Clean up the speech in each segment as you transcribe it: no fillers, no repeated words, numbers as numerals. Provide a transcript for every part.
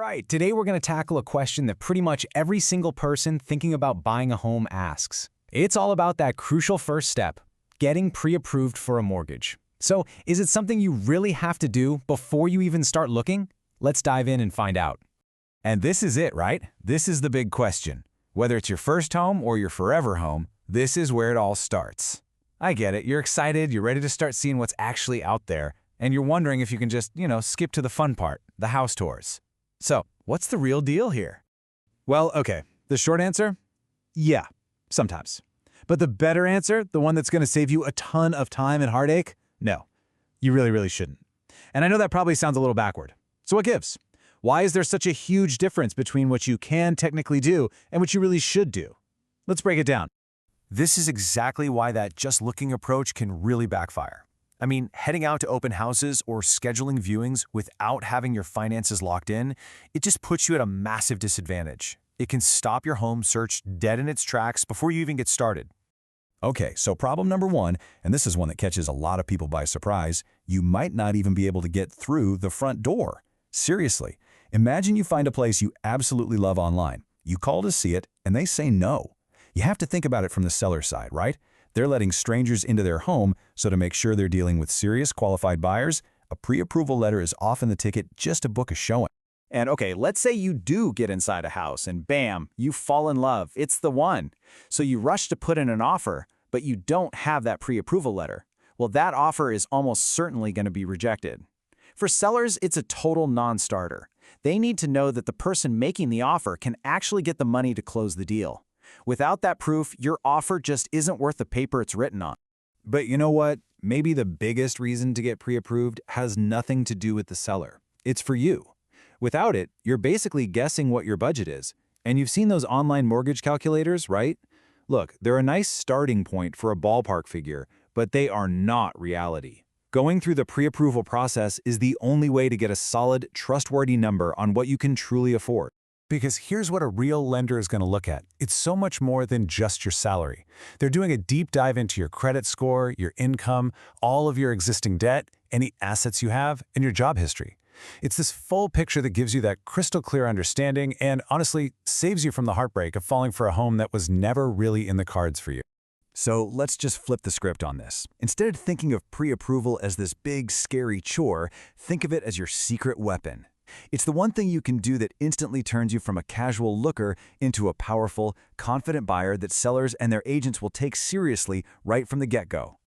right, today we're going to tackle a question that pretty much every single person thinking about buying a home asks. It's all about that crucial first step, getting pre-approved for a mortgage. So, is it something you really have to do before you even start looking? Let's dive in and find out. And this is it, right? This is the big question. Whether it's your first home or your forever home, this is where it all starts. I get it. You're excited, you're ready to start seeing what's actually out there, and you're wondering if you can just, skip to the fun part, the house tours. So, what's the real deal here? Well, okay, the short answer? Yeah, sometimes. But the better answer, the one that's going to save you a ton of time and heartache? No, you really shouldn't. And I know that probably sounds a little backward. So what gives? Why is there such a huge difference between what you can technically do and what you really should do? Let's break it down. This is exactly why that just looking approach can really backfire. I mean, heading out to open houses or scheduling viewings without having your finances locked in, it just puts you at a massive disadvantage. It can stop your home search dead in its tracks before you even get started. Okay, so problem number one, and this is one that catches a lot of people by surprise, you might not even be able to get through the front door. Seriously, imagine you find a place you absolutely love online. You call to see it, and they say no. You have to think about it from the seller's side, right? They're letting strangers into their home, so to make sure they're dealing with serious qualified buyers, a pre-approval letter is often the ticket just to book a showing. And okay, let's say you do get inside a house and bam, you fall in love. It's the one. So you rush to put in an offer, but you don't have that pre-approval letter. Well, that offer is almost certainly going to be rejected. For sellers, it's a total non-starter. They need to know that the person making the offer can actually get the money to close the deal. Without that proof, your offer just isn't worth the paper it's written on. But you know what? Maybe the biggest reason to get pre-approved has nothing to do with the seller. It's for you. Without it, you're basically guessing what your budget is. And you've seen those online mortgage calculators, right? Look, they're a nice starting point for a ballpark figure, but they are not reality. Going through the pre-approval process is the only way to get a solid, trustworthy number on what you can truly afford. Because here's what a real lender is going to look at. It's so much more than just your salary. They're doing a deep dive into your credit score, your income, all of your existing debt, any assets you have, and your job history. It's this full picture that gives you that crystal clear understanding and, honestly, saves you from the heartbreak of falling for a home that was never really in the cards for you. So let's just flip the script on this. Instead of thinking of pre-approval as this big, scary chore, think of it as your secret weapon. It's the one thing you can do that instantly turns you from a casual looker into a powerful, confident buyer that sellers and their agents will take seriously right from the get-go.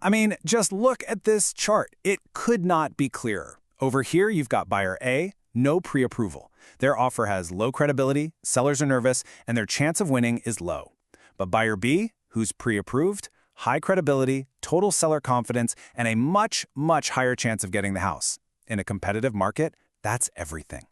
I mean, just look at this chart. It could not be clearer. Over here, you've got buyer A, no pre-approval. Their offer has low credibility, sellers are nervous, and their chance of winning is low. But buyer B, who's pre-approved, high credibility, total seller confidence, and a much higher chance of getting the house. In a competitive market, that's everything.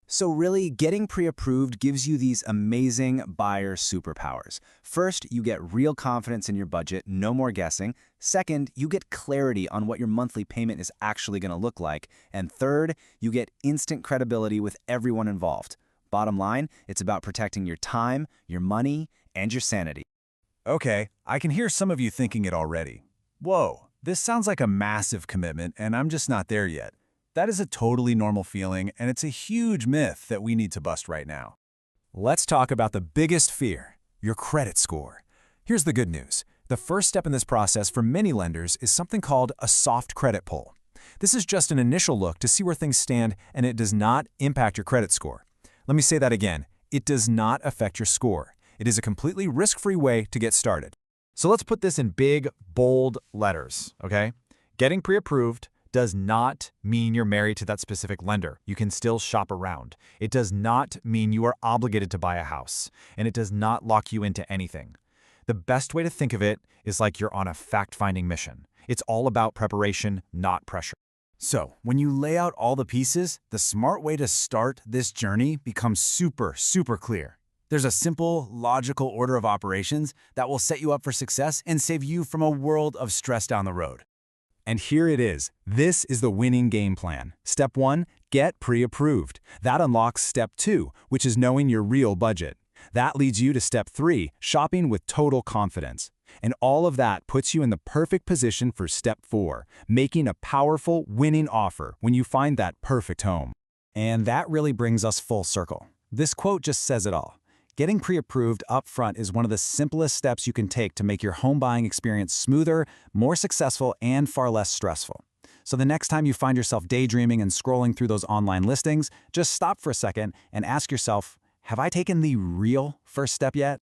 So really, getting pre-approved gives you these amazing buyer superpowers. First, you get real confidence in your budget, no more guessing. Second, you get clarity on what your monthly payment is actually going to look like. And third, you get instant credibility with everyone involved. Bottom line, it's about protecting your time, your money, and your sanity. Okay, I can hear some of you thinking it already. Whoa, this sounds like a massive commitment, and I'm just not there yet. That is a totally normal feeling, and it's a huge myth that we need to bust right now. Let's talk about the biggest fear, your credit score. Here's the good news. The first step in this process for many lenders is something called a soft credit pull. This is just an initial look to see where things stand, and it does not impact your credit score. Let me say that again. It does not affect your score. It is a completely risk-free way to get started. So let's put this in big, bold letters, okay? Getting pre-approved does not mean you're married to that specific lender. You can still shop around. It does not mean you are obligated to buy a house, and it does not lock you into anything. The best way to think of it is like you're on a fact-finding mission. It's all about preparation, not pressure. So, when you lay out all the pieces, the smart way to start this journey becomes super clear. There's a simple, logical order of operations that will set you up for success and save you from a world of stress down the road. And here it is. This is the winning game plan. Step 1, get pre-approved. That unlocks Step 2, which is knowing your real budget. That leads you to Step 3, shopping with total confidence. And all of that puts you in the perfect position for Step 4, making a powerful, winning offer when you find that perfect home. And that really brings us full circle. This quote just says it all. Getting pre-approved upfront is one of the simplest steps you can take to make your home buying experience smoother, more successful, and far less stressful. So the next time you find yourself daydreaming and scrolling through those online listings, just stop for a second and ask yourself, have I taken the real first step yet?